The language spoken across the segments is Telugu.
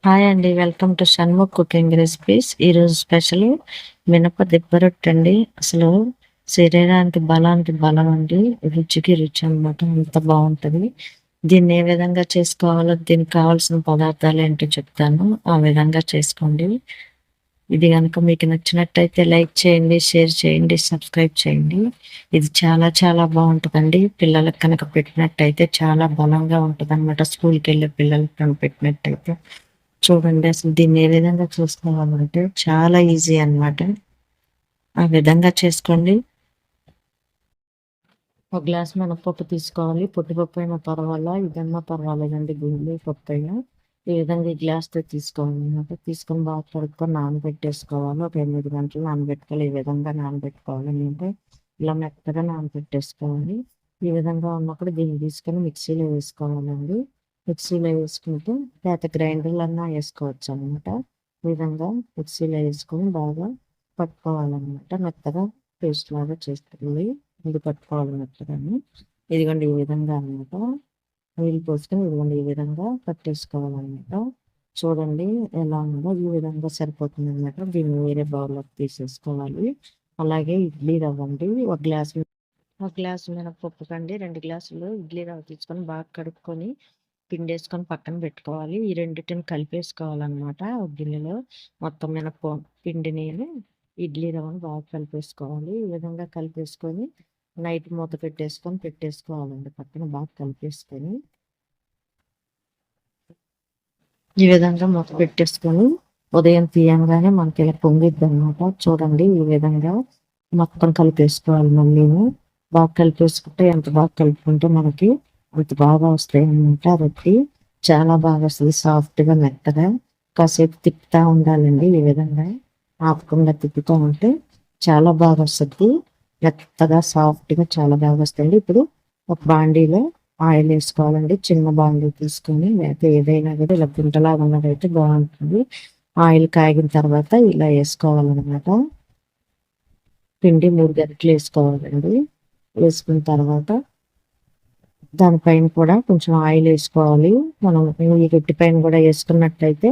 హాయ్ అండి. Welcome to Shanmukh cooking recipes. ఈరోజు స్పెషల్ మినప దిబ్బ రొట్టె అండి. అసలు శరీరానికి బలానికి బలం అండి. రుచికి రుచి అన్నమాట. అంత బాగుంటుంది. దీన్ని ఏ విధంగా చేసుకోవాలో దీనికి కావాల్సిన పదార్థాలు ఏంటో చెప్తాను. ఆ విధంగా చేసుకోండి. ఇది కనుక మీకు నచ్చినట్టయితే లైక్ చేయండి, షేర్ చేయండి, సబ్స్క్రైబ్ చేయండి. ఇది చాలా చాలా బాగుంటుందండి. పిల్లలకు కనుక పెట్టినట్టయితే చాలా బలంగా ఉంటుంది అనమాట. స్కూల్కి వెళ్ళే పిల్లలకి కనుక పెట్టినట్టయితే చూడండి. అసలు దీన్ని ఏ విధంగా చూసుకోవాలంటే చాలా ఈజీ అన్నమాట. ఆ విధంగా చేసుకోండి. ఒక గ్లాస్ మినపప్పు తీసుకోవాలి. పొట్టిపప్పు అయినా పర్వాలా, ఇదన్నా పర్వాలేదండి. గుండ్లు పప్పు అయినా ఈ విధంగా ఈ గ్లాస్తో తీసుకోవాలన్నమాట. తీసుకొని బాగా కడుక్కొని నానబెట్టేసుకోవాలి. ఒక 8 గంటలు నానబెట్టుకోవాలి. ఈ విధంగా నానబెట్టుకోవాలి. అంటే ఇలా మెత్తగా నానబెట్టేసుకోవాలి. ఈ విధంగా ఉన్నప్పుడు దీన్ని తీసుకొని మిక్సీలో వేసుకోవాలండి. మిక్సీలో వేసుకుంటే లేకపోతే గ్రైండర్లో అన్నా వేసుకోవచ్చు అనమాట. ఈ విధంగా మిక్సీలో వేసుకొని బాగా పట్టుకోవాలన్నమాట. మెత్తగా పేస్ట్ లాగా చేస్తుంది. ఇది పట్టుకోవాలి మెత్తగాని. ఇదిగోండి ఈ విధంగా అనమాట. నీళ్ళు పోసుకొని ఇదిగోండి ఈ విధంగా పట్టేసుకోవాలన్నమాట. చూడండి ఎలా ఉందో. ఈ విధంగా సరిపోతుంది అనమాట. దీన్ని వేరే బౌల్లోకి తీసేసుకోవాలి. అలాగే ఇడ్లీ రవ్వ అండి. ఒక గ్లాసు మినపప్పు కండి 2 గ్లాసులు ఇడ్లీ రవ్వ తీసుకొని బాగా కడుక్కొని పిండేసుకొని పక్కన పెట్టుకోవాలి. ఈ రెండిటిని కలిపేసుకోవాలన్నమాట. ఒక గిన్నెలో మొత్తం పిండిని ఇడ్లీ రవ్వను బాగా కలిపేసుకోవాలి. ఈ విధంగా కలిపేసుకొని నైట్ మూత పెట్టేసుకోవాలండి. పక్కన బాగా కలిపేసుకొని ఈ విధంగా మూత పెట్టేసుకొని ఉదయం తీయంగానే మనకి ఇలా పొంగిద్ది అనమాట. చూడండి ఈ విధంగా మొత్తం కలిపేసుకోవాలి. మళ్ళీను బాగా కలిపేసుకుంటే ఎంత బాగా కలుపుకుంటే మనకి అంత బాగా వస్తాయి అనమాట. రొట్టి చాలా బాగా వస్తుంది. సాఫ్ట్గా మెత్తగా కాసేపు తిప్పుతూ ఉండాలండి. ఈ విధంగా ఆపకుండా తిప్పుతూ ఉంటే చాలా బాగా వస్తుంది. మెత్తగా సాఫ్ట్గా చాలా బాగా వస్తుంది. ఇప్పుడు ఒక బాండీలో ఆయిల్ వేసుకోవాలండి. చిన్న బాండీ తీసుకొని లేకపోతే ఏదైనా కూడా ఇలా గుంటలాగా ఉన్నదైతే బాగుంటుంది. ఆయిల్ కాగిన తర్వాత ఇలా వేసుకోవాలన్నమాట. పిండి 3 గరిటెలు వేసుకోవాలండి. వేసుకున్న తర్వాత దానిపైన కూడా కొంచెం ఆయిల్ వేసుకోవాలి. మనం ఈ రొట్టె పైన కూడా వేసుకున్నట్లయితే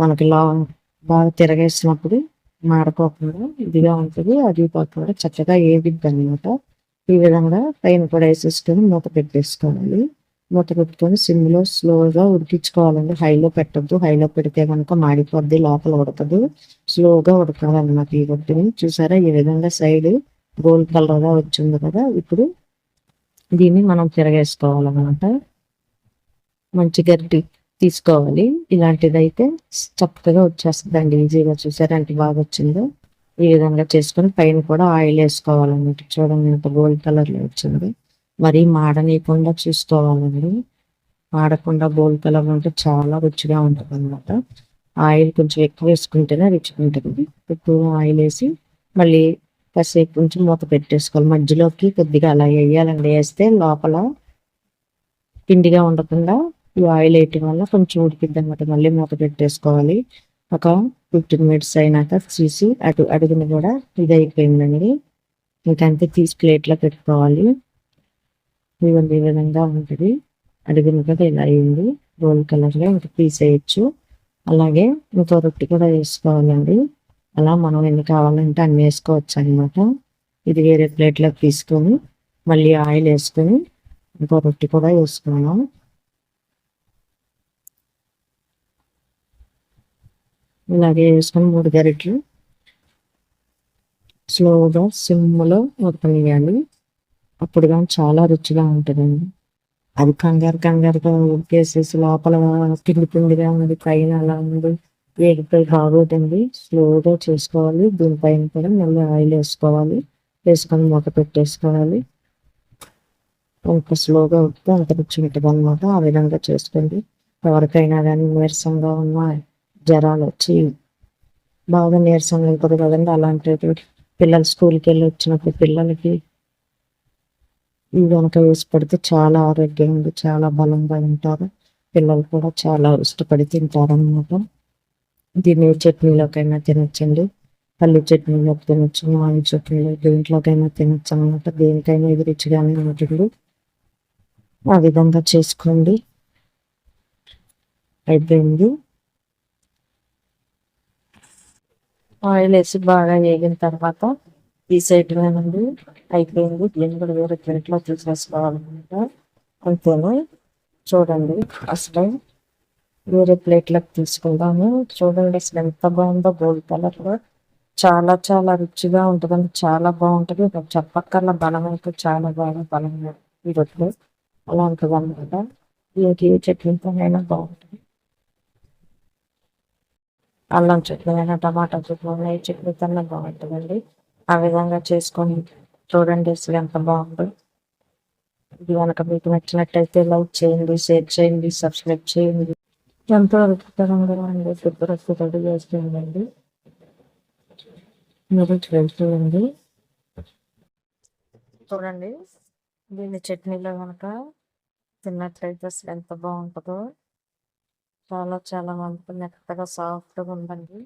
మనకి బాగా తిరగేసినప్పుడు మాడుకోకుండా ఇదిగా ఉంటుంది. అరిగిపోకుండా చక్కగా ఏగిద్ది అనమాట. ఈ విధంగా పైన కూడా వేసేసుకొని మూత పెట్టేసుకోవాలి. మూత పెట్టుకొని సిమ్లో స్లోగా ఉడికించుకోవాలండి. హైలో పెట్టద్దు. హైలో పెడితే కనుక మాడిపోద్ది, లోపల ఉడకదు. స్లోగా ఉడకాలన్నమాట. ఈ రొట్టెని చూసారా ఈ విధంగా సైడ్ గోల్డ్ కలర్గా వచ్చింది కదా. ఇప్పుడు దీన్ని మనం తిరగేసుకోవాలన్నమాట. మంచి గరిటె తీసుకోవాలి. ఇలాంటిదైతే చక్కగా వచ్చేస్తుందండి. ఈజీగా చూసారా ఎంత బాగా వచ్చిందో. ఈ విధంగా చేసుకొని పైన కూడా ఆయిల్ వేసుకోవాలన్నమాట. చూడండి ఎంత గోల్డ్ కలర్లో వచ్చింది. మరీ మాడనీయకుండా చూసుకోవాలండి. మాడకుండా గోల్డ్ కలర్ ఉంటే చాలా రుచిగా ఉంటుంది అనమాట. ఆయిల్ కొంచెం ఎక్కువ వేసుకుంటేనే రుచిగా ఉంటుంది. ఎక్కువ ఆయిల్ వేసి మళ్ళీ కాసేపు కొంచెం మూత పెట్టేసుకోవాలి. మధ్యలోకి కొద్దిగా అలా వేయాలండి. వేస్తే లోపల పిండిగా ఉండకుండా ఈ ఆయిల్ వేయటం వల్ల కొంచెం ఉడికిద్ది అనమాట. మళ్ళీ మూత పెట్టేసుకోవాలి. ఒక 15 మినిట్స్ అయినాక చూసి అడుగుని కూడా ఇది అయిపోయిందండి. ఇంకంతే తీసి ప్లేట్లో పెట్టుకోవాలి. ఇవన్నీ ఈ విధంగా ఉంటుంది. అడుగుని కూడా ఇలా అయింది గోల్డ్ కలర్లో. ఇంకా తీసేయచ్చు. అలాగే ఇంకో రొట్టె కూడా వేసుకోవాలండి. అలా మనం ఎన్ని కావాలంటే అన్ని వేసుకోవచ్చు అనమాట. ఇది వేరే ప్లేట్లోకి తీసుకొని మళ్ళీ ఆయిల్ వేసుకొని ఇంకో రొట్టె కూడా వేసుకున్నాం. ఇలాగే వేసుకొని 3 గరిటెలు స్లోగా సిమ్లో ఉడకనియాలి. అప్పుడు కానీ చాలా రుచిగా ఉంటుందండి. అది కంగారుగా ఉడికేసేసి లోపల పిండిగా ఉంది, పైన అలా ఉంది, వేగిపోయి బాగోదండి. స్లోగా చేసుకోవాలి. దీనిపైన కూడా మళ్ళీ ఆయిల్ వేసుకోవాలి. వేసుకొని మూత పెట్టేసుకోవాలి. ఎంత స్లోగా ఉడితే అంత రుచి ఉంటుంది అనమాట. ఆ విధంగా చేసుకోండి. ఎవరికైనా కానీ నీరసంగా ఉన్న జ్వరాలు వచ్చి బాగా నీరసంగా ఉంటుంది కదండి. అలాంటి పిల్లలు స్కూల్కి వెళ్ళి వచ్చినప్పుడు పిల్లలకి ఈ వెనక వేసి పెడితే చాలా ఆరోగ్యంగా చాలా బలంగా ఉంటారు. పిల్లలు కూడా చాలా ఇష్టపడి తింటారు అన్నమాట. దీన్ని చట్నీలోకైనా తినచ్చండి. పల్లి చట్నీలోకి తినచ్చు, మామిడి చట్నీలో దేంట్లోకైనా తినచ్చు అనమాట. దేనికైనా ఇది రుచిగానే ఉంటుంది. ఆ విధంగా చేసుకోండి. అయిపోయింది. ఆయిల్ వేసి బాగా వేగిన తర్వాత తీసేయటమేనండి. అయిపోయింది. దీన్ని కూడా వేరే ప్లేట్లో తీసేసుకోవాలన్నమాట. అంతేను. చూడండి అసలు వేరే ప్లేట్లోకి తీసుకుందాము. చూడండి అసలు ఎంత బాగుందో గోల్డ్ కలర్ లో. చాలా చాలా రుచిగా ఉంటుందండి. చాలా బాగుంటుంది. నాకు చెప్పక్కర్ల బలం అయితే చాలా బాగా బలం ఈ రొట్టెలు అలా ఉంటుంది అనమాట. ఏ చట్నీతోనైనా బాగుంటుంది. అల్లం చట్నీ అయినా టమాటా చట్నీ అయినా ఏ చట్నీతోనే బాగుంటుందండి. ఆ విధంగా చేసుకొని చూడండి అసలు ఎంత బాగుందో. ఇది కనుక మీకు నచ్చినట్టయితే లైక్ చేయండి, షేర్ చేయండి, సబ్స్క్రైబ్ చేయండి. ఎంతో రుచికరంగా ఉండే శుభ్రత రెడీ చేస్తుందండి. మీరు చేయండి. చూడండి దీన్ని చట్నీలో కనుక తిన్నట్లయితే అసలు ఎంత బాగుంటుందో. చాలా చాలా మెత్తగా సాఫ్ట్గా ఉందండి.